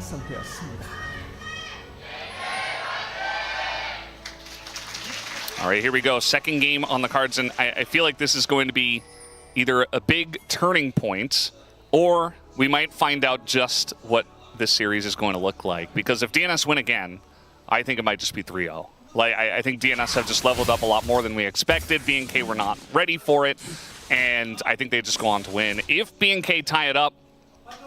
완성되었습니다. All right, here we go. Second game on the cards, and I feel like this is going to be either a big turning point, or we might find out just what this series is going to look like. Because if DNS win again, I think it might just be 3-0. Like, I think DNS have just leveled up a lot more than we expected. BNK were not ready for it, and I think they just go on to win. If BNK tie it up,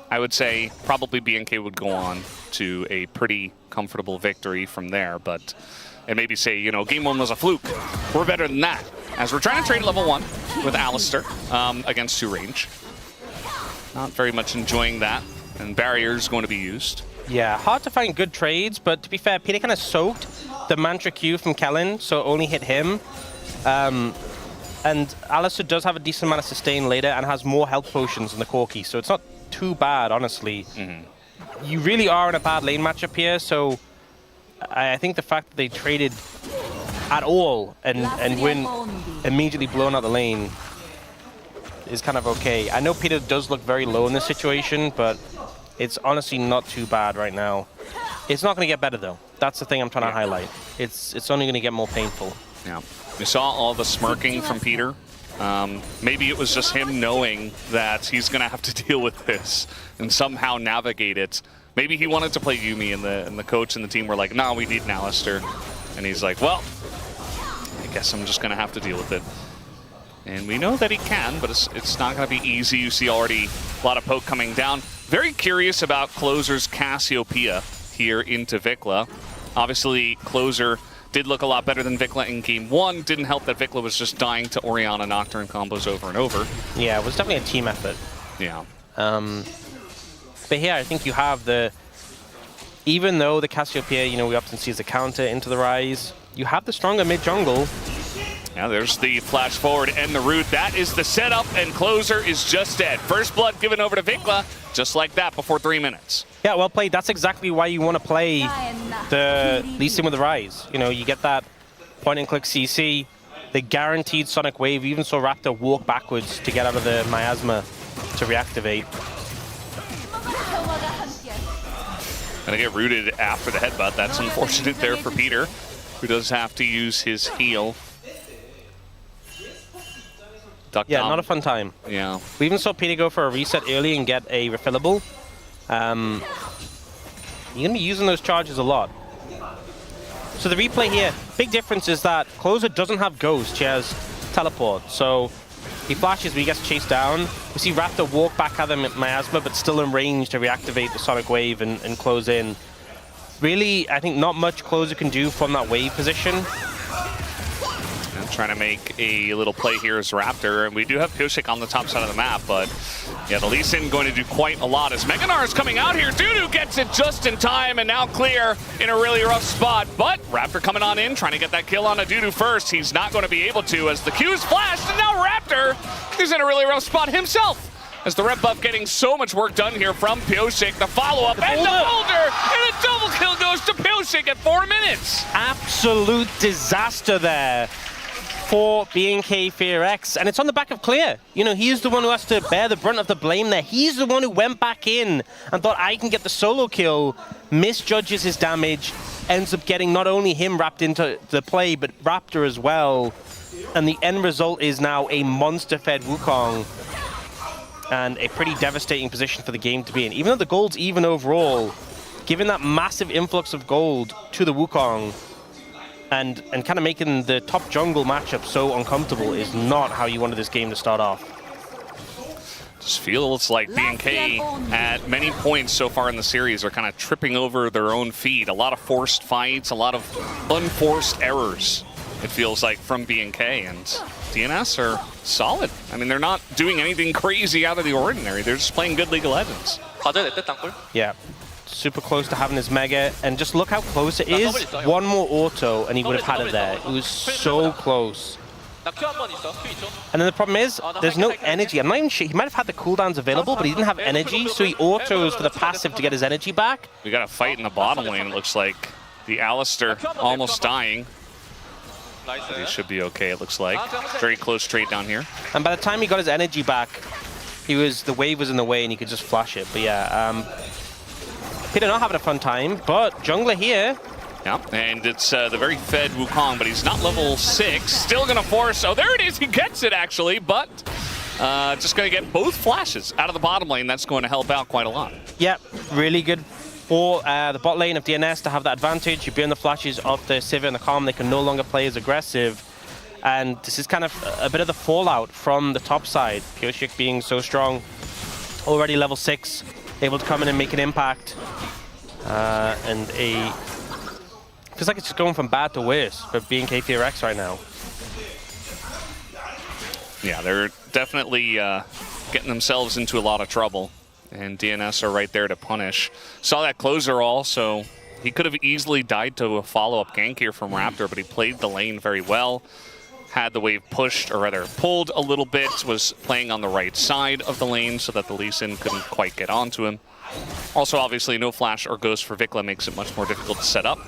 I would say probably BNK would go on to a pretty comfortable victory from there, but and maybe say, you know, game one was a fluke. We're better than that. As we're trying to trade level 1 with Alistair against 2 range. Not very much enjoying that, and barriers going to be used. Yeah, hard to find good trades, but to be fair, Peter kind of soaked the Mantra Q from Kellin, so it only hit him. And Alistair does have a decent amount of sustain later and has more health potions than the Corki, so it's not too bad, honestly. You really are in a bad lane matchup here, so I think the fact that they traded at all and win immediately blown out the lane is kind of okay. I know Peter does look very low in this situation, but it's honestly not too bad right now. It's not going to get better, though. That's the thing I'm trying to highlight. It's only going to get more painful. Yeah. We saw all the smirking from Peter. Maybe it was just him knowing that he's going to have to deal with this and somehow navigate it. Maybe he wanted to play Yuumi, and the coach and the team were like, no, we need an Alistair. And he's like, well, I guess I'm just going to have to deal with it. And we know that he can, but it's not going to be easy. You see already a lot of poke coming down. Very curious about Clozer's Cassiopeia here into Vicla. Obviously, Clozer did look a lot better than Vicla in game 1. Didn't help that Vicla was just dying to Orianna Nocturne combos over and over. Yeah, it was definitely a team effort. Yeah. But here, I think you have the... Even though the Cassiopeia, you know, we often see as a counter into the Rise, you have the stronger mid-jungle. Yeah, there's the flash forward and the root. That is the setup, and Clozer is just dead. First blood given over to Vicla, just like that, before 3 minutes. Yeah, well played. That's exactly why you want to play the Lee Sin with the Rise. You know, you get that point-and-click CC, the guaranteed Sonic Wave. You even saw Raptor walk backwards to get out of the miasma to reactivate. Gonna get rooted after the headbutt. That's unfortunate there for Peter, who does have to use his heal. Yeah, not a fun time. Yeah. We even saw Peter go for a reset early and get a refillable. You're gonna be using those charges a lot. So the replay here, big difference is that Clozer doesn't have Ghost, she has Teleport. So he flashes, but he gets chased down. We see Raptor walk back out of the miasma, but still in range to reactivate the Sonic Wave and close in. Really, I think not much Clozer can do from that wave position. And trying to make a little play here as Raptor, and we do have Pyosik on the top side of the map, but yeah, the Lee Sin going to do quite a lot as Meganar is coming out here. Dudu gets it just in time, and now Clear in a really rough spot, but Raptor coming on in, trying to get that kill on a Dudu first. He's not going to be able to as the Q's flashed, and now Raptor is in a really rough spot himself. As the red buff getting so much work done here from Pyosik, the follow-up, and the boulder, and a double kill goes to Pyosik at 4 minutes. Absolute disaster there for BNK FEARX, and it's on the back of Clear. You know, he's the one who has to bear the brunt of the blame there. He's the one who went back in and thought, I can get the solo kill, misjudges his damage, ends up getting not only him wrapped into the play, but Raptor as well. And the end result is now a monster-fed Wukong, and a pretty devastating position for the game to be in. Even though the gold's even overall, given that massive influx of gold to the Wukong, and kind of making the top jungle matchup so uncomfortable is not how you wanted this game to start off. Just feels like BNK at many points so far in the series are kind of tripping over their own feet. A lot of forced fights, a lot of unforced errors, it feels like, from BNK, and DNS are solid. I mean, they're not doing anything crazy out of the ordinary. They're just playing good League of Legends. Yeah. Super close to having his Mega, and just look how close it is. One more auto and he would have had it there. It was so close. And then the problem is, there's no energy. I'm not even sure, he might have had the cooldowns available, but he didn't have energy, so he autos for the passive to get his energy back. We got a fight in the bottom lane, it looks like. The Alistair almost dying. He should be okay, it looks like. Very close trade down here. And by the time he got his energy back, the wave was in the way and he could just flash it. But yeah, Peter not having a fun time, but jungler here. Yeah, and it's the very fed Wukong, but he's not level 6. Still going to force. Oh, there it is. He gets it, actually, but just going to get both flashes out of the bottom lane. That's going to help out quite a lot. Yep, really good for the bot lane of DNS to have that advantage. You burn the flashes of the Sivir and the Calm. They can no longer play as aggressive. And this is kind of a bit of the fallout from the top side. Pyosik being so strong, already level 6, able to come in and make an impact. Feels like it's just going from bad to worse for BNK FEARX right now. Yeah, they're definitely getting themselves into a lot of trouble. And DNS are right there to punish. Saw that Clozer also. He could have easily died to a follow-up gank here from Raptor, but he played the lane very well. Had the wave pushed, or rather pulled a little bit, was playing on the right side of the lane so that the Lee Sin couldn't quite get onto him. Also, obviously, no flash or ghost for Vicla makes it much more difficult to set up,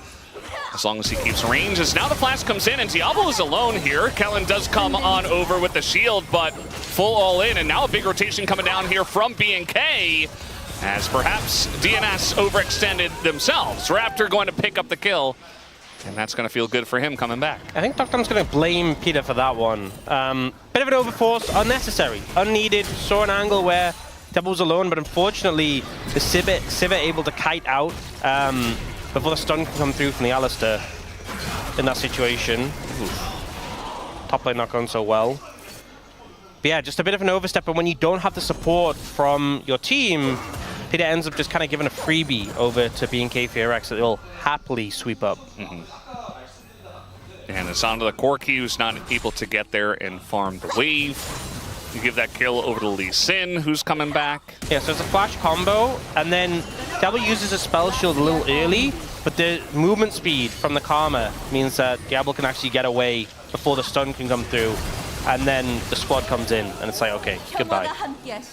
as long as he keeps range. As now the flash comes in, and Diable is alone here. Kellin does come on over with the shield, but full all in, and now a big rotation coming down here from BNK, as perhaps DNS overextended themselves. Raptor going to pick up the kill, and that's going to feel good for him coming back. I think deokdam's going to blame Peter for that one. Bit of an overforce, unnecessary, unneeded. Saw an angle where Diable was alone, but unfortunately the Sivir able to kite out before the stun can come through from the Alistar in that situation. Top lane not going so well. But yeah, just a bit of an overstep, and when you don't have the support from your team, Peter ends up just kind of giving a freebie over to BNK FEARX that they'll happily sweep up. And it's onto the Corki, who's not able to get there and farm the wave. You give that kill over to Lee Sin, who's coming back. Yeah, so it's a flash combo, and then Diable uses a spell shield a little early, but the movement speed from the Karma means that Diable can actually get away before the stun can come through, and then the squad comes in, and it's like, okay, goodbye.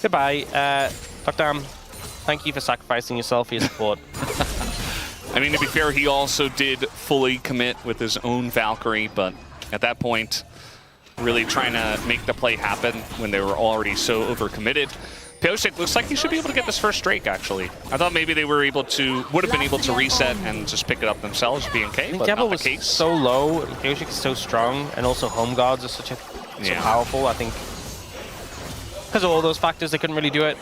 Goodbye. deokdam, thank you for sacrificing yourself for your support. I mean, to be fair, he also did fully commit with his own Valkyrie, but at that point, really trying to make the play happen when they were already so overcommitted. Pyosik looks like he should be able to get this first Drake, actually. I thought maybe they were able to, would have been able to reset and just pick it up themselves, BNK, but Diable not the was case. so low, Pyosik is so strong, and also home guards are so powerful. I think because of all those factors, they couldn't really do it.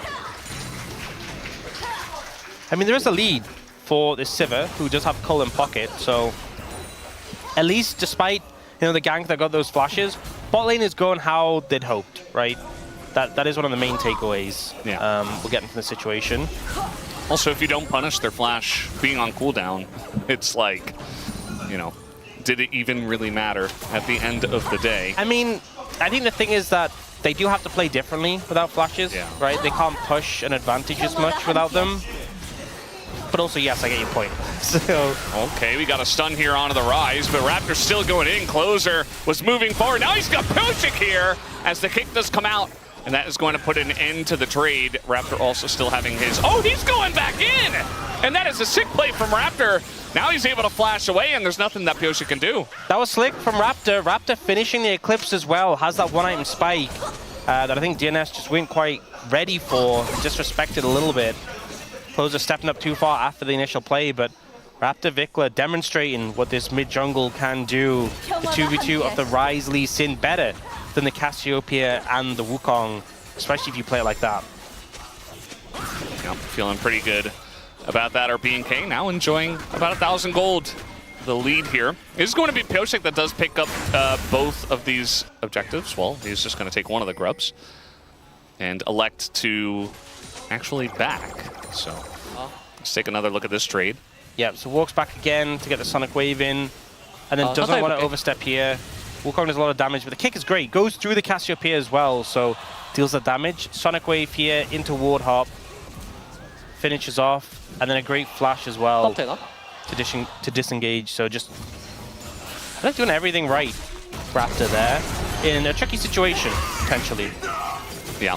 I mean, there is a lead for this Sivir, who does have Cull in pocket, so at least despite the gank that got those flashes, bot lane is going how they'd hoped, right? That is one of the main takeaways we're getting from the situation. Also, if you don't punish their flash being on cooldown, it's like, did it even really matter at the end of the day? I mean, I think the thing is that they do have to play differently without flashes, right? They can't push an advantage as much without them. But also, yes, I get your point. So okay, we got a stun here onto the rise, but Raptor's still going in. Clozer was moving forward. Now he's got Pyosik here as the kick does come out, and that is going to put an end to the trade. Raptor also still having his... Oh, he's going back in! And that is a sick play from Raptor. Now he's able to flash away, and there's nothing that Pyosik can do. That was slick from Raptor. Raptor finishing the Eclipse as well. Has that one-item spike that I think DNS just weren't quite ready for. Disrespected a little bit. Clozer stepping up too far after the initial play, but Raptor Vicla demonstrating what this mid-jungle can do. The 2v2 of the Ryze Lee Sin better than the Cassiopeia and the Wukong, especially if you play it like that. Yep, feeling pretty good about that. Our BNK now enjoying about 1,000 gold. The lead here is going to be Pyosik that does pick up both of these objectives. Well, he's just going to take one of the grubs and elect to actually back. So let's take another look at this trade. Yeah, so walks back again to get the Sonic Wave in, and then doesn't want to overstep here. Wukong does a lot of damage, but the kick is great. Goes through the Cassiopeia as well, so deals the damage. Sonic Wave here into Ward Hop. Finishes off, and then a great flash as well to disengage. So just, I think doing everything right, Raptor there, in a tricky situation, potentially. Yeah.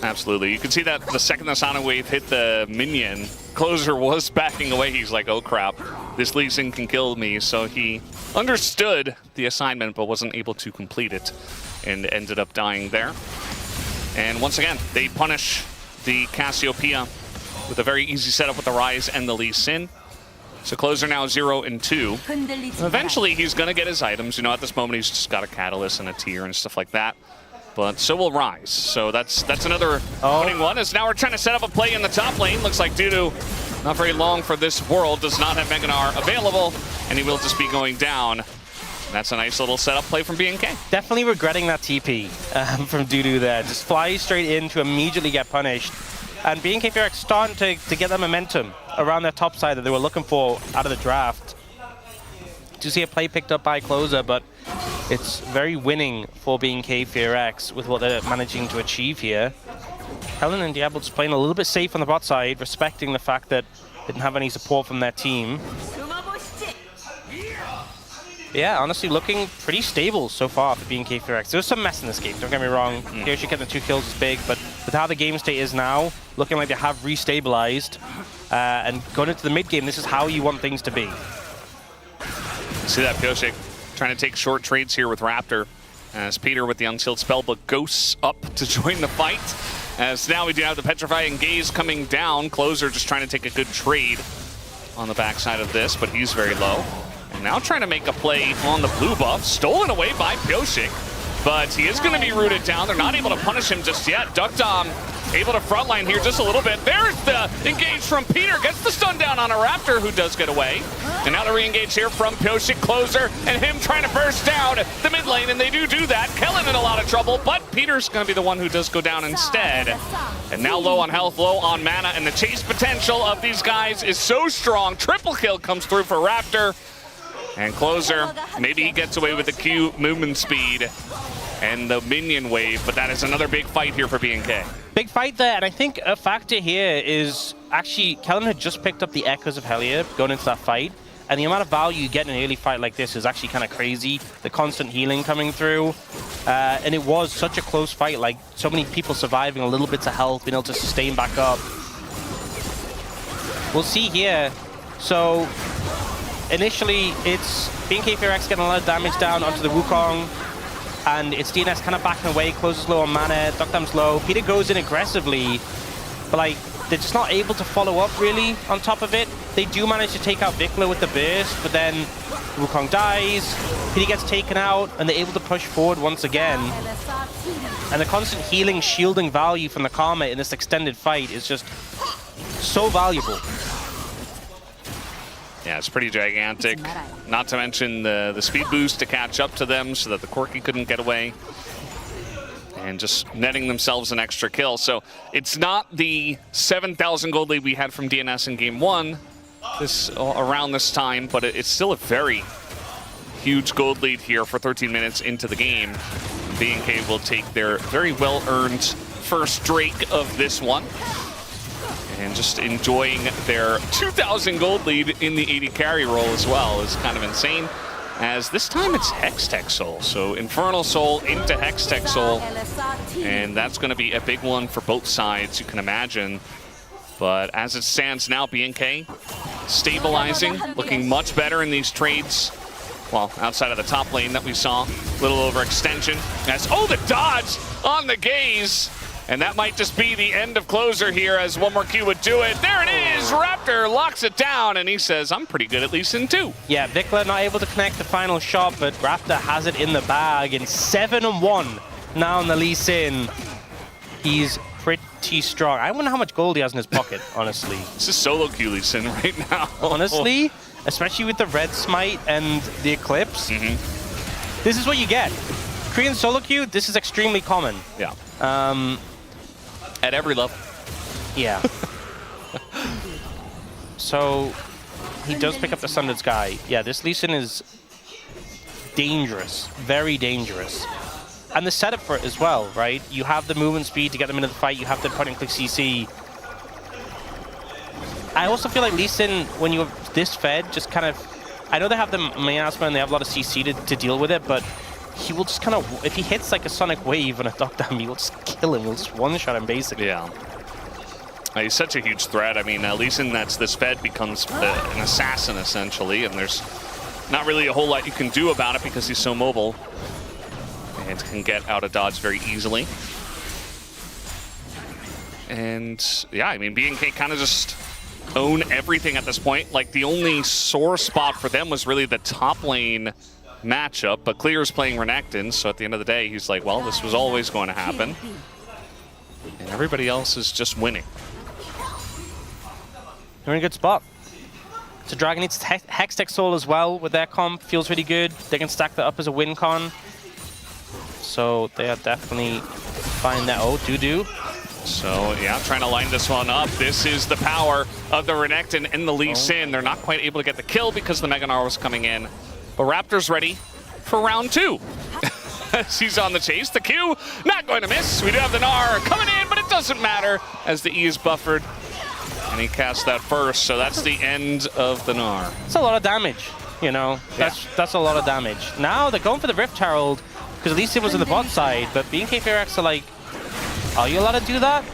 Absolutely. You can see that the second the Sonic Wave hit the minion, Clozer was backing away. He's like, oh crap, this Lee Sin can kill me. So he understood the assignment but wasn't able to complete it and ended up dying there. And once again, they punish the Cassiopeia with a very easy setup with the Rise and the Lee Sin. So Clozer now 0 and 2. Eventually, he's going to get his items. You know, at this moment, he's just got a Catalyst and a Tier and stuff like that. But so will Rise. So that's another winning one. As now we're trying to set up a play in the top lane. Looks like Dudu, not very long for this world, does not have Meganar available, and he will just be going down. That's a nice little setup play from BNK. Definitely regretting that TP from Dudu there. Just flies straight in to immediately get punished. And BNK FEARX starting to get that momentum around their top side that they were looking for out of the draft. To see a play picked up by Clozer, but it's very winning for BNK FEARX with what they're managing to achieve here. Kellin and Diable just playing a little bit safe on the bot side, respecting the fact that they didn't have any support from their team. Yeah, honestly, looking pretty stable so far for BNK FEARX. There's some mess in this game, don't get me wrong. Pyosik getting the 2 kills is big, but with how the game state is now, looking like they have restabilized. And going into the mid game, this is how you want things to be. See that Pyosik trying to take short trades here with Raptor. As Peter with the Unsealed Spellbook ghosts up to join the fight. As now we do have the Petrify and Gaze coming down. Clozer just trying to take a good trade on the backside of this, but he's very low. And now trying to make a play on the blue buff. Stolen away by Pyosik, but he is going to be rooted down. They're not able to punish him just yet. deokdam able to frontline here just a little bit. There's the engage from Peter. Gets the stun down on a Raptor who does get away. And now the re-engage here from Pyosik, Clozer, and him trying to burst down the mid lane, and they do that. Kellin in a lot of trouble, but Peter's going to be the one who does go down instead. And now low on health, low on mana, and the chase potential of these guys is so strong. Triple kill comes through for Raptor. And Clozer, maybe he gets away with the Q movement speed and the minion wave, but that is another big fight here for BNK. Big fight there, and I think a factor here is actually Kellin had just picked up the Echoes of Hellier going into that fight, and the amount of value you get in an early fight like this is actually kind of crazy. The constant healing coming through, and it was such a close fight, like so many people surviving a little bits of health, being able to sustain back up. We'll see here. So initially, it's BNK FEARX getting a lot of damage down onto the Wukong, and it's DNS kind of backing away. Clozer's low on mana, deokdam's low. Peter goes in aggressively, but like they're just not able to follow up really on top of it. They do manage to take out Vicla with the burst, but then Wukong dies, Peter gets taken out, and they're able to push forward once again. And the constant healing, shielding value from the Karma in this extended fight is just so valuable. Yeah, it's pretty gigantic. Not to mention the speed boost to catch up to them so that the Corki couldn't get away. And just netting themselves an extra kill. So it's not the 7,000 gold lead we had from DNS in game 1 around this time, but it's still a very huge gold lead here for 13 minutes into the game. BNK will take their very well-earned first Drake of this one. And just enjoying their 2,000 gold lead in the 80 carry role as well is kind of insane. As this time it's Hextech Soul. So Infernal Soul into Hextech Soul. And that's going to be a big one for both sides, you can imagine. But as it stands now, BNK stabilizing, looking much better in these trades. Well, outside of the top lane that we saw, a little overextension. As, oh, the dodge on the Gaze. And that might just be the end of Clozer here, as one more Q would do it. There it is! Raptor locks it down, and he says, I'm pretty good at Lee Sin too. Yeah, Vicla not able to connect the final shot, but Raptor has it in the bag, and 7-1 now on the Lee Sin. He's pretty strong. I wonder how much gold he has in his pocket, honestly. This is solo Q Lee Sin right now. Honestly, especially with the red smite and the eclipse, this is what you get. Korean solo queue, this is extremely common. Yeah. At every level. Yeah. So he does pick up the Sundered Sky. Yeah, this Lee Sin is dangerous, very dangerous. And the setup for it as well, right? You have the movement speed to get them into the fight. You have the point and click CC. I also feel like Lee Sin, when you're this fed, just kind of, I know they have the Miasma and they have a lot of CC to deal with it, but he will just kind of, if he hits like a Sonic Wave and a deokdam, he will just kill him. He'll just one-shot him, basically. Yeah. He's such a huge threat. I mean, Lee Sin that's this fed becomes an assassin, essentially, and there's not really a whole lot you can do about it because he's so mobile and can get out of dodge very easily. And yeah, I mean, BNK kind of just own everything at this point. Like, the only sore spot for them was really the top lane matchup, but Clear's playing Renekton, so at the end of the day, he's like, well, this was always going to happen. And everybody else is just winning. They're in a good spot. So Dragon needs Hextech Soul as well with their comp. Feels really good. They can stack that up as a win con. So they are definitely finding that. Oh, Dudu. So yeah, trying to line this one up. This is the power of the Renekton and the Lee Sin. They're not quite able to get the kill because the Mega Gnar was coming in. But Raptor's ready for round 2. He's on the chase. The Q not going to miss. We do have the Gnar coming in, but it doesn't matter as the E is buffered. And he cast that first, so that's the end of the Gnar. It's a lot of damage, you know. That's a lot of damage. Now they're going for the Rift Herald, because at least it was on the bot side, but BNK FEARX are like, are you allowed to do that?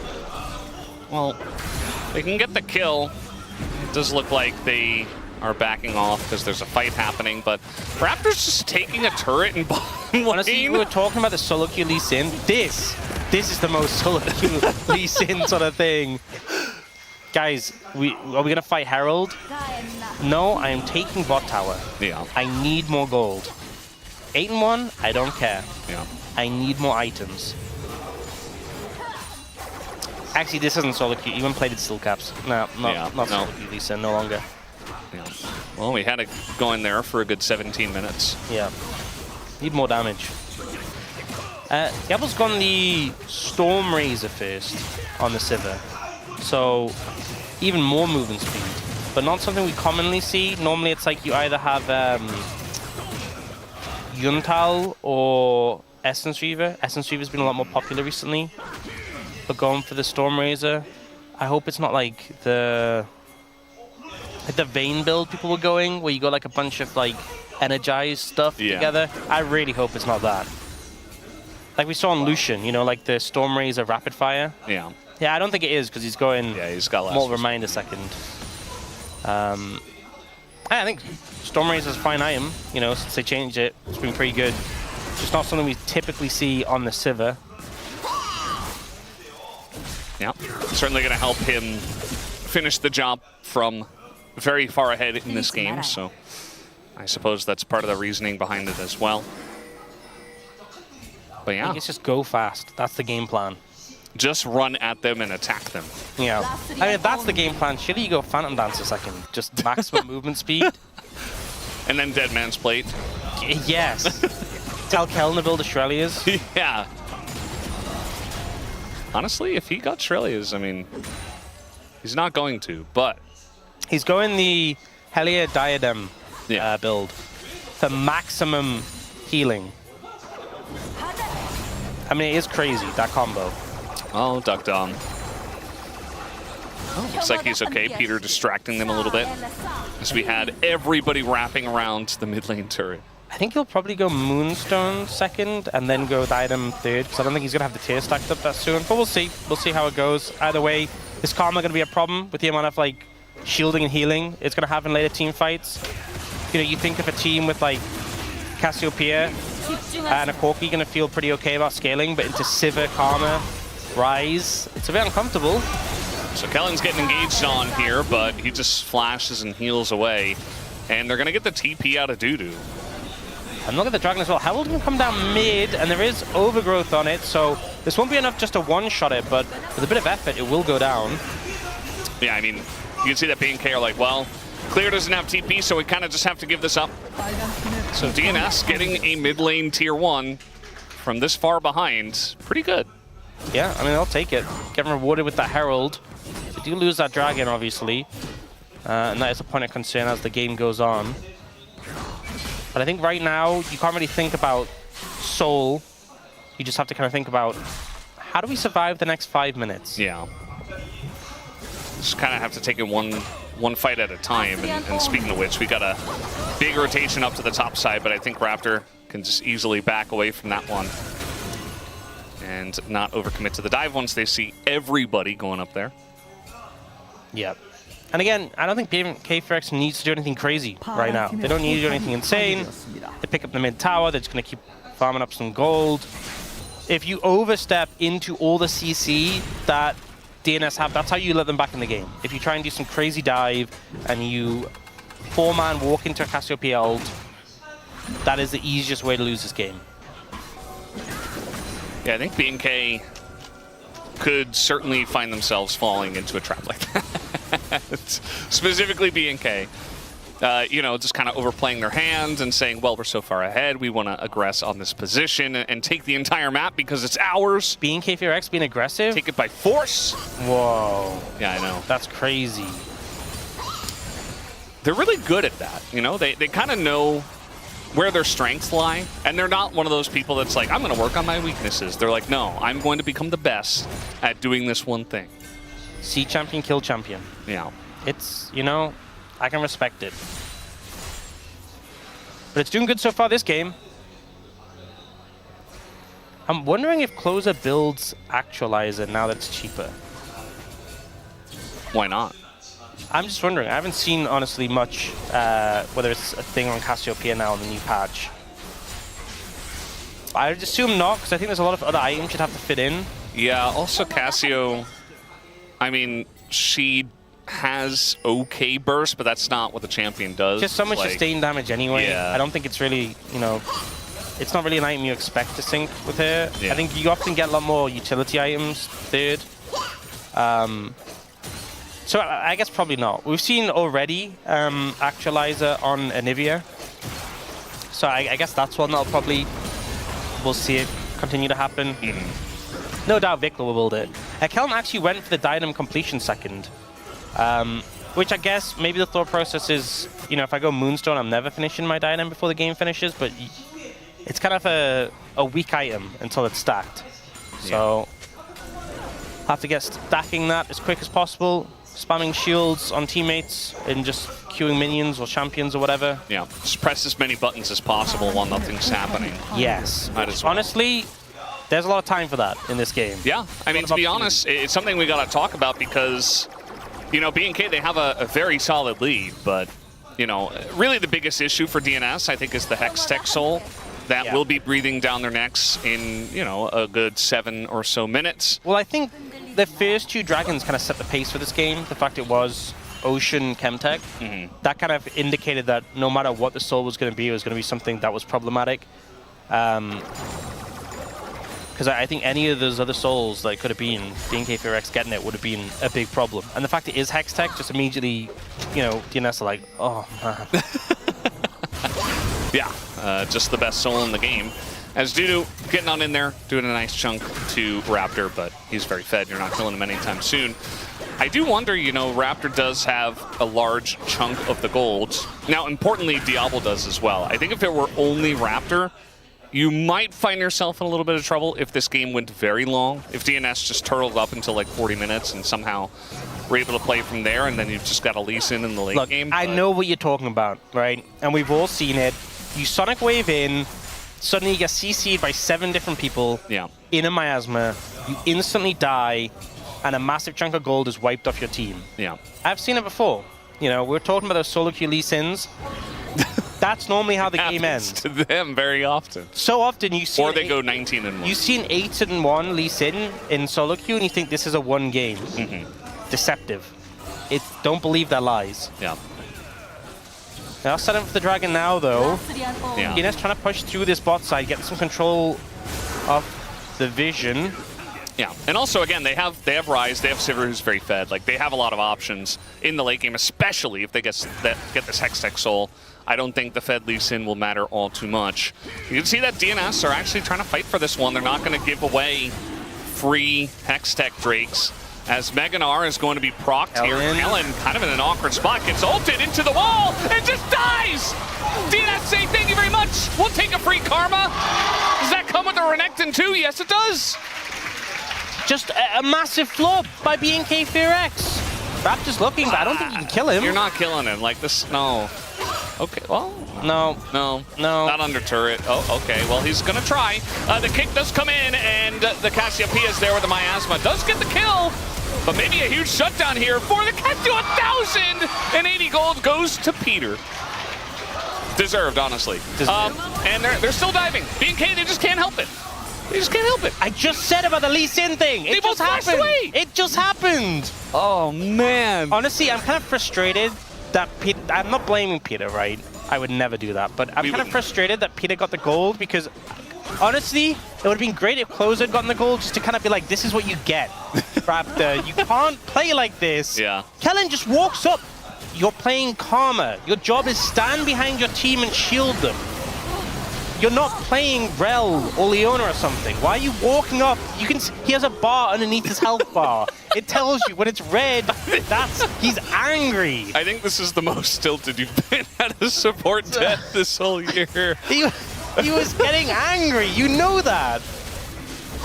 Well, they can get the kill. It does look like they are backing off because there's a fight happening, but Raptor's just taking a turret and bottom lane. Honestly, we were talking about the solo queue Lee Sin. This is the most solo queue Lee Sin sort of thing. Guys, are we going to fight Herald? No, I am taking bot tower. Yeah. I need more gold. 8-1, I don't care. Yeah. I need more items. Actually, this isn't solo queue. Even played it still caps. No, not solo queue Lee Sin, no longer. Yeah. Well, we had it going there for a good 17 minutes. Yeah. Need more damage. Diable's gone the Storm Razor first on the Sivir. So, even more movement speed. But not something we commonly see. Normally it's like you either have Yuntal or Essence Reaver. Essence Reaver's been a lot more popular recently. But going for the Storm Razor, I hope it's not like the Vayne build people were going, where you got like a bunch of like energized stuff together. I really hope it's not that. Like we saw on Lucian, you know, like the Storm Razor Rapid Fire. Yeah. Yeah, I don't think it is because he's going. Yeah, he's got last. More remind a second. I think Storm Razor is a fine item. You know, since they changed it, it's been pretty good. Just not something we typically see on the Sivir. Yeah, certainly going to help him finish the job from very far ahead in this game. So I suppose that's part of the reasoning behind it as well. But yeah, it's just go fast. That's the game plan. Just run at them and attack them. Yeah. I mean, if that's the game plan, surely you go Phantom Dance a second. Just maximum movement speed. And then Dead Man's Plate. Yes. Tell Kellin to build a Shrelia's. Yeah. Honestly, if he got Shrelia's, I mean, he's not going to, but... He's going the Helia Diadem build for maximum healing. I mean, it is crazy, that combo. Oh, deokdam. Oh, looks like he's okay. Peter distracting them a little bit as we had everybody wrapping around the mid lane turret. I think he'll probably go Moonstone second and then go Diadem third, because I don't think he's going to have the tier stacked up that soon. But we'll see. We'll see how it goes. Either way, is Karma going to be a problem with the amount of like shielding and healing it's going to have in later team fights? You know, you think of a team with like Cassiopeia and a Corki going to feel pretty okay about scaling, but into Sivir, Karma, Rise, it's a bit uncomfortable. So Kellin's getting engaged on here, but he just flashes and heals away. And they're going to get the TP out of Dudu. And look at the Dragon as well. Herald can come down mid, and there is overgrowth on it, so this won't be enough just to one-shot it, but with a bit of effort, it will go down. Yeah, I mean, you can see that BNK are like, well, Clear doesn't have TP, so we kind of just have to give this up. So DNS getting a mid lane tier 1 from this far behind. Pretty good. Yeah, I mean, they'll take it. Getting rewarded with that Herald. They do lose that Dragon, obviously. And that is a point of concern as the game goes on. But I think right now, you can't really think about Soul. You just have to kind of think about, how do we survive the next 5 minutes? Yeah. Just kind of have to take it one fight at a time. And speaking of which, we got a big rotation up to the top side, but I think Raptor can just easily back away from that one. And not overcommit to the dive once they see everybody going up there. Yep. And again, I don't think BNK FEARX needs to do anything crazy right now. They don't need to do anything insane. They pick up the mid tower. They're just going to keep farming up some gold. If you overstep into all the CC that DNS have, that's how you let them back in the game. If you try and do some crazy dive and you 4-man walk into a Cassiopeia ult, that is the easiest way to lose this game. Yeah, I think BNK could certainly find themselves falling into a trap like that. Specifically BNK. You know, just kind of overplaying their hands and saying, well, we're so far ahead, we want to aggress on this position and take the entire map because it's ours. BNK FEARX being aggressive? Take it by force. Whoa. Yeah, I know. That's crazy. They're really good at that, you know? They kind of know where their strengths lie, and they're not one of those people that's like, I'm going to work on my weaknesses. They're like, no, I'm going to become the best at doing this one thing. See champion, kill champion. Yeah. It's, you know, I can respect it. But it's doing good so far this game. I'm wondering if Clozer builds Actualizer now that it's cheaper. Why not? I'm just wondering. I haven't seen, honestly, much, whether it's a thing on Cassiopeia now in the new patch. I'd assume not, because I think there's a lot of other items you'd have to fit in. Yeah, also Cassio, I mean, she has okay burst, but that's not what the champion does. Just so much like, sustained damage anyway. Yeah. I don't think it's really, you know, it's not really an item you expect to sync with her. Yeah. I think you often get a lot more utility items third. So I guess probably not. We've seen already Actualizer on Anivia. So I guess that's one that'll probably, we'll see it continue to happen. No doubt Vicla will build it. Kellin actually went for the Diadem completion second. Which I guess maybe the thought process is, you know, if I go Moonstone, I'm never finishing my Diadem before the game finishes, but it's kind of a weak item until it's stacked. So have to get stacking that as quick as possible, spamming shields on teammates and just queuing minions or champions or whatever. Yeah, just press as many buttons as possible while nothing's happening. Yes. Might as well. Honestly, there's a lot of time for that in this game. Yeah, I mean, to be honest, it's something we got to talk about because, you know, BNK, they have a very solid lead, but, you know, really the biggest issue for DNS, I think, is the Hextech Soul. That will be breathing down their necks in, you know, a good 7 or so minutes. Well, I think the first 2 dragons kind of set the pace for this game. The fact it was Ocean Chemtech, that kind of indicated that no matter what the soul was going to be, it was going to be something that was problematic. Because I think any of those other souls that could have been, BNK FEARX getting it would have been a big problem. And the fact it is Hextech, just immediately, you know, DNS are like, oh, man. Yeah, just the best soul in the game. As Dudu getting on in there, doing a nice chunk to Raptor, but he's very fed. You're not killing him anytime soon. I do wonder, you know, Raptor does have a large chunk of the gold. Now, importantly, Diable does as well. I think if it were only Raptor, you might find yourself in a little bit of trouble if this game went very long. If DNS just turtled up until like 40 minutes and somehow were able to play from there, and then you've just got a Lee Sin in the late game. I know what you're talking about, right? And we've all seen it. You Sonic Wave in, suddenly you get CC'd by 7 different people in a miasma, you instantly die, and a massive chunk of gold is wiped off your team. Yeah. I've seen it before. You know, we're talking about those solo queue Lee Sins. That's normally how the game ends. To them very often. So often you see... Or they go 19-1. You see an 8-1 Lee Sin in solo queue, and you think this is a 1 game. Deceptive. Don't believe their lies. Yeah. They're setting for the dragon now, though. Yeah. DNS trying to push through this bot side, get some control of the vision. Yeah, and also again, they have Ryze, they have Sivir, who's very fed. Like, they have a lot of options in the late game, especially if they get this Hextech Soul. I don't think the fed Lee Sin will matter all too much. You can see that DNS are actually trying to fight for this one. They're not going to give away free Hextech Drakes. As Meganar is going to be procced here. Kellin kind of in an awkward spot, gets ulted into the wall and just dies! DNS say thank you very much. We'll take a free karma. Does that come with a Renekton too? Yes, it does. Just a massive flop by BNK FEARX. Raptor's looking, but I don't think you can kill him. You're not killing him like this. No. Okay, well. No. Not under turret. Oh, okay. Well, he's going to try. The kick does come in, and the Cassiopeia is there with the miasma. Does get the kill, but maybe a huge shutdown here for the Cassio. 1,080 gold goes to Peter. Deserved, honestly. And they're still diving. BNK, they just can't help it. They just can't help it. I just said about the Lee Sin thing. It just happened. It just happened. Oh, man. Honestly, I'm kind of frustrated that Peter... I'm not blaming Peter, right? I would never do that. But I'm kind of frustrated that Peter got the gold because, honestly, it would have been great if Clozer had gotten the gold just to kind of be like, this is what you get, Raptor. You can't play like this. Yeah. Kellin just walks up. You're playing Karma. Your job is stand behind your team and shield them. You're not playing Rel or Leona or something. Why are you walking up? You can. He has a bar underneath his health bar. It tells you when it's red, he's angry. I think this is the most tilted you've been at a support deck this whole year. He was getting angry. You know that.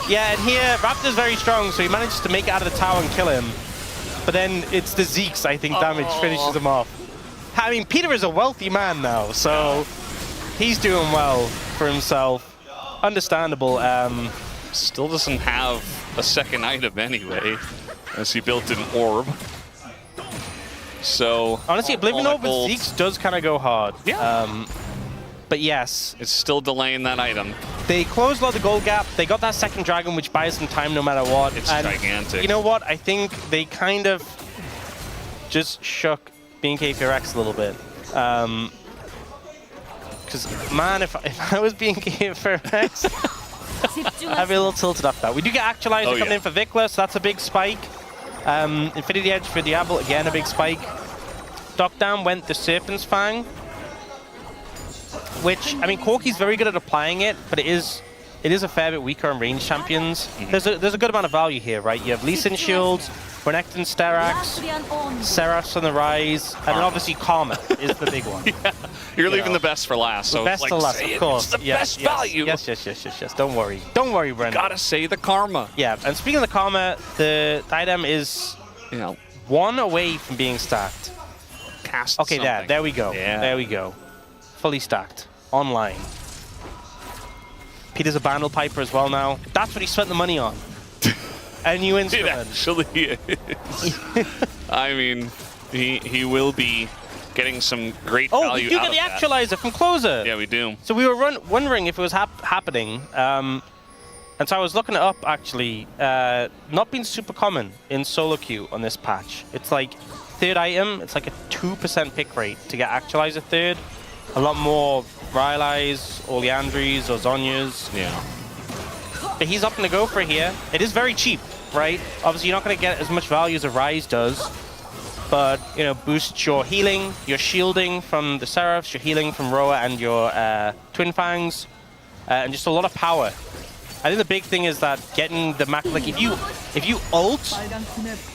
Yeah, and here, Raptor's very strong, so he manages to make it out of the tower and kill him. But then it's the Zeke's, I think, damage finishes him off. I mean, Peter is a wealthy man now, so he's doing well for himself. Understandable. Still doesn't have a second item anyway, as he built an orb. So honestly, Oblivion Orb with Zeke's does kind of go hard. Yeah. But yes, it's still delaying that item. They closed a lot of the gold gap. They got that second dragon, which buys them time no matter what. It's gigantic. You know what? I think they kind of just shook BNK FEARX a little bit. Because, man, if I was BNK FEARX, I'd be a little tilted off that. We do get Actualizer coming in for Vicla, so that's a big spike. Infinity Edge for Diable, again, a big spike. Deokdam went the Serpent's Fang. Which, I mean, Corki's very good at applying it, but it is a fair bit weaker on range champions. There's a good amount of value here, right? You have Lee Sin shields, Renekton Sterax, Seraph's on the rise, and then obviously Karma is the big one. Yeah. You're leaving the best for last. So the best like, to last, of course. It's the best value. Yes. Don't worry. Don't worry, Brendan. Gotta say the Karma. Yeah, and speaking of the Karma, the item is one away from being stacked. Cast okay, there we go. Yeah. There we go. Fully stacked. Online. Peter's a Bandle Piper as well now. That's what he spent the money on. A new instrument. It actually is. I mean, he will be getting some great value out of that. Oh, we do get the Actualizer from Clozer. Yeah, we do. So we were wondering if it was happening. And so I was looking it up, actually. Not being super common in solo queue on this patch. It's like third item, it's like a 2% pick rate to get Actualizer third. A lot more Rylai's or Leandries or Zhonya's. Yeah. But he's opting to go for it here. It is very cheap, right? Obviously, you're not going to get as much value as a Ryze does. But, you know, boosts your healing, your shielding from the Seraphs, your healing from Roa and your Twin Fangs. And just a lot of power. I think the big thing is that getting the max, like if you ult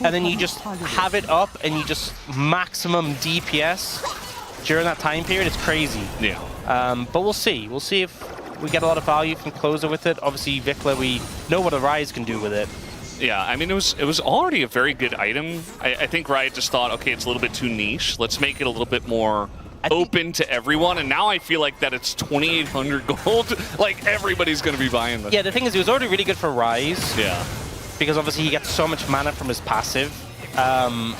and then you just have it up and you just maximum DPS during that time period, it's crazy. Yeah. But we'll see. We'll see if we get a lot of value from Clozer with it. Obviously, Vicla, we know what a Ryze can do with it. Yeah, I mean, it was already a very good item. I think Riot just thought, okay, it's a little bit too niche. Let's make it a little bit more open to everyone. And now I feel like that it's 2,800 gold. Like, everybody's going to be buying this. Yeah, the thing is, it was already really good for Ryze. Yeah. Because obviously he gets so much mana from his passive. And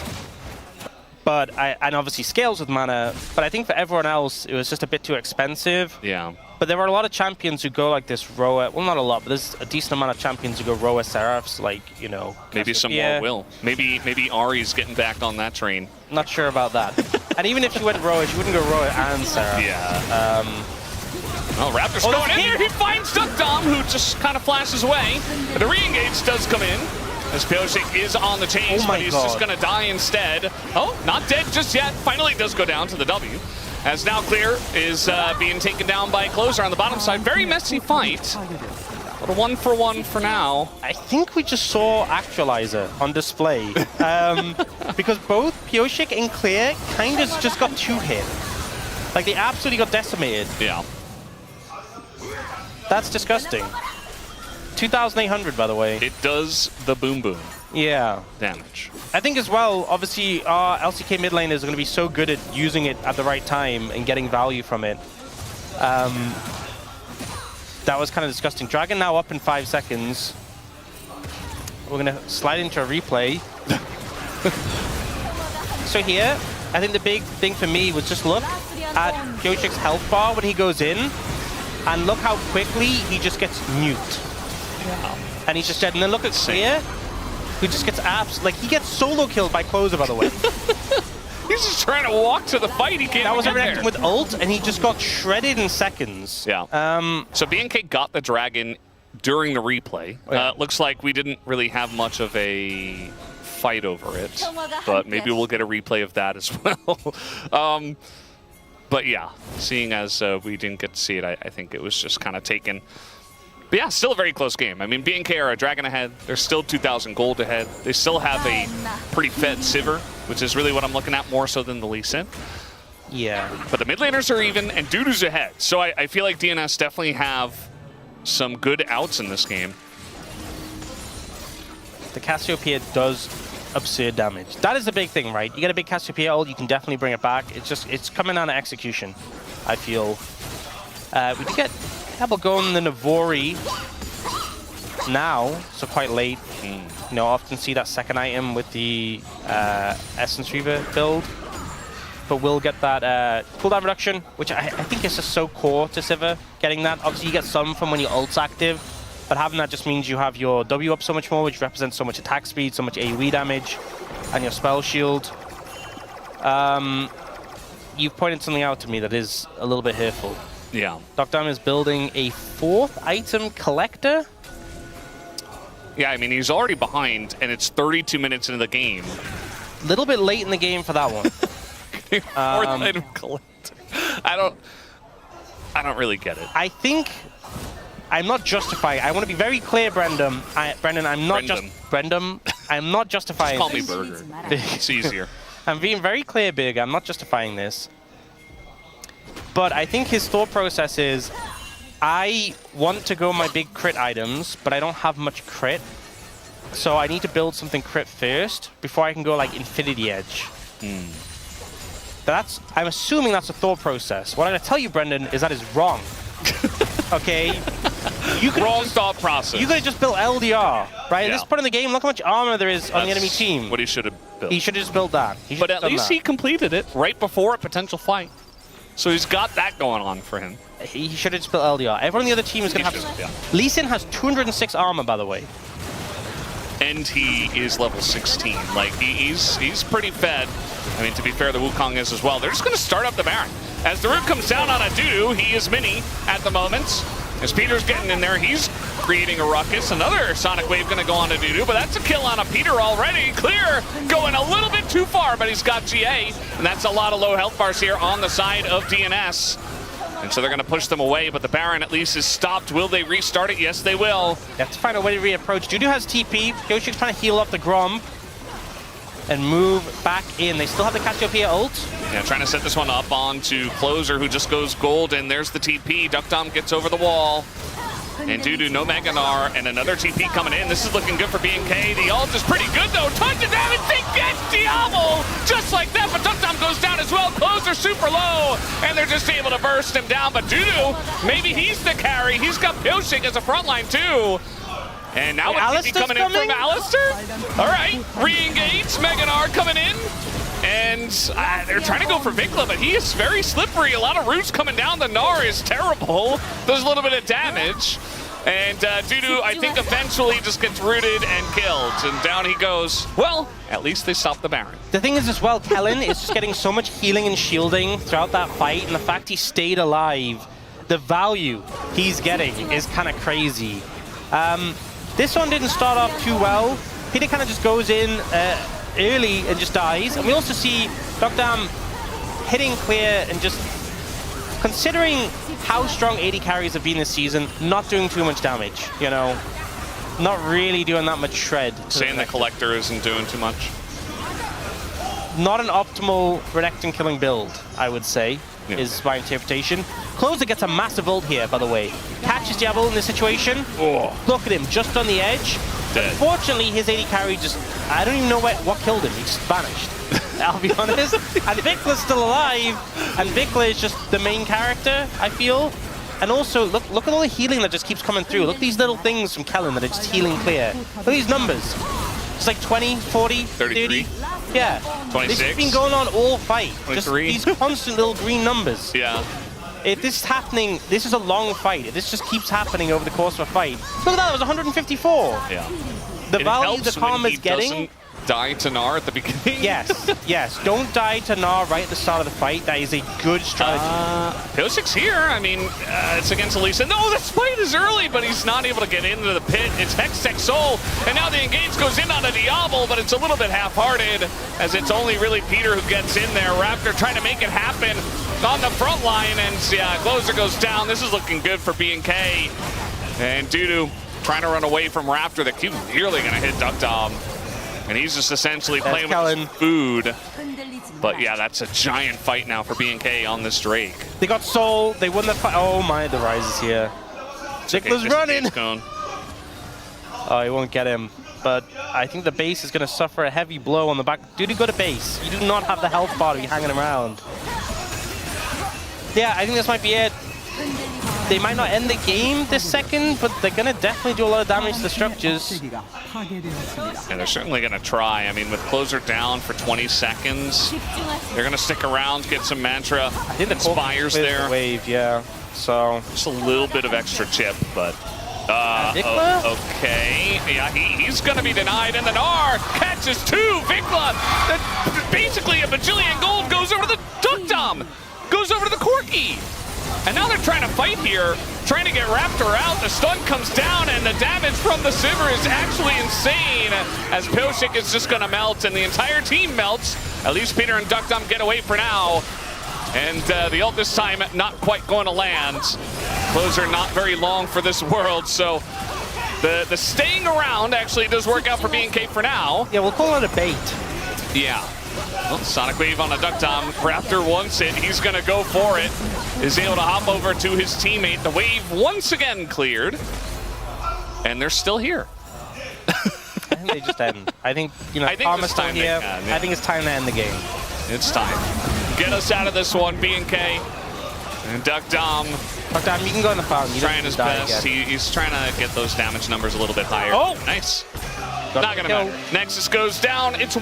obviously scales with mana, but I think for everyone else, it was just a bit too expensive. Yeah. But there are a lot of champions who go like this Roa, well, not a lot, but there's a decent amount of champions who go Roa Seraphs, like, you know. Maybe some more will. Maybe Ari's getting back on that train. Not sure about that. And even if she went Roa, she wouldn't go Roa and Seraph. Yeah. Oh, Raptor's going in here. He finds Deokdam, who just kind of flashes away. But the re-engage does come in. As Pyosik is on the chase, but he's just going to die instead. Oh, not dead just yet. Finally does go down to the W. As now Clear is being taken down by Clozer on the bottom side. Very messy fight. But a 1-for-1 for now. I think we just saw Actualizer on display. Because both Pyosik and Clear kind of just got two-hit. Like, they absolutely got decimated. Yeah. That's disgusting. 2,800, by the way. It does the boom boom. Yeah. Damage. I think as well, obviously, our LCK mid laners are going to be so good at using it at the right time and getting value from it. That was kind of disgusting. Dragon now up in 5 seconds. We're going to slide into a replay. So here, I think the big thing for me was just look at Pyosik's health bar when he goes in, and look how quickly he just gets nuked. And he's just dead. And then look at Clear. who just gets like he gets solo killed by Clozer, by the way. He's just trying to walk to the fight. He can't. That was get reacting there. with ult, and he just got shredded in seconds. Yeah. So BNK got the dragon during the replay. Looks like we didn't really have much of a fight over it, but maybe we'll get a replay of that as well. But yeah, seeing as we didn't get to see it, I think it was just kind of taken. But yeah, still a very close game. I mean, BNK are a dragon ahead. They're still 2,000 gold ahead. They still have a pretty fed Sivir, which is really what I'm looking at more so than the Lee Sin. Yeah. But the mid laners are even, and Dudu's ahead. So I feel like DNS definitely have some good outs in this game. The Cassiopeia does absurd damage. That is the big thing, right? You get a big Cassiopeia ult, you can definitely bring it back. It's coming down to execution, I feel. We did get Diable going the Navori now, so quite late. You know, often see that second item with the Essence Reaver build. But we'll get that cooldown reduction, which I think is just so core to Sivir, getting that. Obviously, you get some from when your ult's active, but having that just means you have your W up so much more, which represents so much attack speed, so much AoE damage, and your spell shield. You've pointed something out to me that is a little bit hurtful. Yeah. deokdam is building a 4th item collector. Yeah, I mean, he's already behind, and it's 32 minutes into the game. A little bit late in the game for that one. 4th item collector. I don't really get it. I think I'm not justifying. I want to be very clear, Brendan. I'm not I'm not justifying. Just call me Burger. It's easier. I'm being very clear, Big. I'm not justifying this. But I think his thought process is, I want to go my big crit items, but I don't have much crit. So I need to build something crit first before I can go like Infinity Edge. I'm assuming that's a thought process. What I'm going to tell you, Brendan, is that is wrong. Okay? Wrong thought process. You could have just built LDR, right? Yeah. At this point in the game, look how much armor there is on the enemy team. What he should have built. He should have just built that. But at least he completed it right before a potential fight. So he's got that going on for him. He should have just built LDR. Everyone on the other team is going to have... Yeah. Lee Sin has 206 armor, by the way. And he is level 16. Like, he's pretty fed. I mean, to be fair, the Wukong is as well. They're just going to start up the Baron. As the root comes down on a Dudu, he is mini at the moment. As Peter's getting in there, he's creating a ruckus. Another Sonic Wave going to go on to Dudu, but that's a kill on a Peter already. Clear, going a little bit too far, but he's got GA. And that's a lot of low health bars here on the side of DNS. And so they're going to push them away, but the Baron at least is stopped. Will they restart it? Yes, they will. They have to find a way to reapproach. Dudu has TP. Pyosik's trying to heal up the Grom and move back in. They still have the Cassiopeia ult. Yeah, trying to set this one up onto Clozer, who just goes gold, and there's the TP. deokdam gets over the wall. And Dudu, no Maganar, and another TP coming in. This is looking good for BNK. The ult is pretty good, though. Tons of damage. They get Diable just like that, but deokdam goes down as well. Clozer super low, and they're just able to burst him down. But Dudu, maybe he's the carry. He's got Pyosik as a frontline, too. And now it's coming in from Alistair. All right, re-engage. Maganar coming in. And they're trying to go for Vicla, but he is very slippery. A lot of roots coming down. The Gnar is terrible. Does a little bit of damage. And Dudu, I think, eventually just gets rooted and killed. And down he goes. Well, at least they stopped the Baron. The thing is as well, Kellin is just getting so much healing and shielding throughout that fight, and the fact he stayed alive, the value he's getting is kind of crazy. This one didn't start off too well. Peter kind of just goes in early and just dies. And we also see deokdam hitting clear and just, considering how strong AD carries have been this season, not doing too much damage, you know? Not really doing that much shred. Saying the Collector isn't doing too much. Not an optimal Renekton killing build, I would say, is my interpretation. Clozer gets a massive ult here, by the way. Catches Diable in this situation. Oh. Look at him, just on the edge. Dead. Unfortunately, his AD carry just, I don't even know what killed him. He just vanished, I'll be honest. And Vicla's still alive, and Vicla is just the main character, I feel. And also, look at all the healing that just keeps coming through. Look at these little things from Kellin that are just healing clear. Look at these numbers. It's like 20, 40, 33. 30. Yeah. 26. This has been going on all fight. 23. Just these constant little green numbers. Yeah. If this is happening, this is a long fight. If this just keeps happening over the course of a fight. Look at that, it was 154. Yeah. The it value helps the when Karma's he getting. doesn't die to Gnar at the beginning. Yes. Don't die to Gnar right at the start of the fight. That is a good strategy. Pyosik's here. I mean, it's against Elisa. No, the fight is early, but he's not able to get into the pit. It's Hextech Soul, and now the engage goes in on a Diable, but it's a little bit half-hearted, as it's only really Peter who gets in there. Raptor trying to make it happen on the front line, and yeah, Clozer goes down. This is looking good for BNK. And Dudu trying to run away from Raptor. That keeps nearly going to hit deokdam. And he's just essentially playing with his food. But yeah, that's a giant fight now for BNK on this Drake. They got Soul. They won the fight. Oh my, the Rise is here. Vicla's running. Oh, he won't get him. But I think the base is going to suffer a heavy blow on the back. Dudu, go to base. You do not have the health bar to be hanging around. Yeah, I think this might be it. They might not end the game this second, but they're going to definitely do a lot of damage to the structures. And they're certainly going to try. I mean, with Clozer down for 20 seconds, they're going to stick around, get some mantra. I think the Inspires there. Wave, yeah. So just a little bit of extra chip, but okay. Yeah, he's going to be denied, and the Gnar catches two. Vicla, basically a bajillion gold, goes over to the deokdam, goes over to the Corki. And now they're trying to fight here, trying to get Raptor out. The stun comes down, and the damage from the Sivir is actually insane, as Pyosik is just going to melt, and the entire team melts. At least Peter and deokdam get away for now. And the ult this time not quite going to land. Clozer not very long for this world, so the staying around actually does work out for BNK for now. Yeah, we'll call it a bait. Yeah. Well, Sonic Wave on a deokdam. Raptor wants it. He's going to go for it. Is able to hop over to his teammate. The wave once again cleared. And they're still here. I think they just end. I think, Karma's still here. I think it's time to end the game. It's time. Get us out of this one, BNK. And deokdam. deokdam, you can go in the fountain. He's trying his best. He's trying to get those damage numbers a little bit higher. Oh, nice. Not going to matter. Nexus goes down. It's